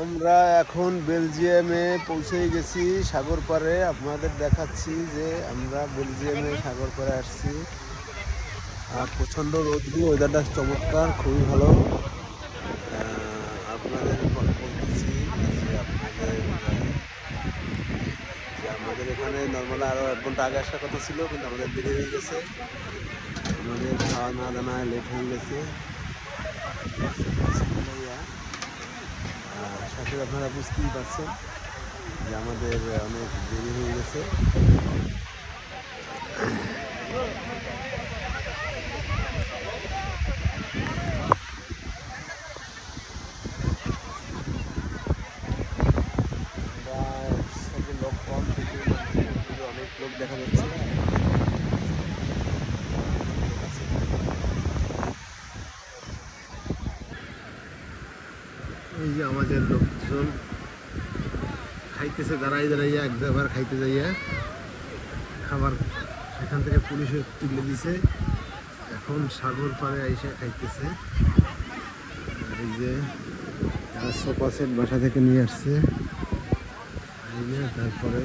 আমরা এখন বেলজিয়ামে পৌঁছে গেছি সাগর পাড়ে। আপনাদের দেখাচ্ছি যে আমরা বেলজিয়ামে সাগর পাড়ে আসছি। আর প্রচণ্ড রোদ্রু, ওয়েদারটা চমৎকার, খুবই ভালো। আপনাদের বলতেছি যে আমাদের এখানে নর্মালি আরও 1 ঘন্টা আগে আসার কথা ছিল, কিন্তু আমাদের দেরি হয়ে গেছে। আমাদের খাওয়া না দানায় লেট হয়ে গেছে। সাথে আপনারা বুঝতেই পারছেন যে আমাদের অনেক দেরি হয়ে গেছে। লোক কম থেকে অনেক লোক দেখা যাচ্ছে। এই যে আমাদের লোকজন খাইতেছে দাঁড়াই দাঁড়াইয়া, একবার খাইতে যাইয়া খাবার সেখান থেকে পুলিশে তুলে দিছে। এখন সাগর পাড়ে আইসা খাইতেছে। এই যে সোফা সেট বাসা থেকে নিয়ে আসছে, তারপরে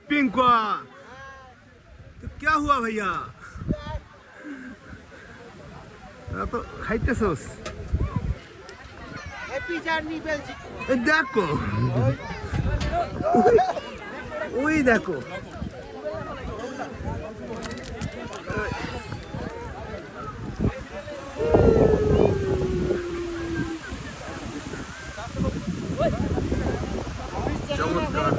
पिंकुआ तो क्या हुआ भैया? तो खाइते सोस हैप्पी जर्नी बेल्जियम। देखो ওই দেখো চমৎকার।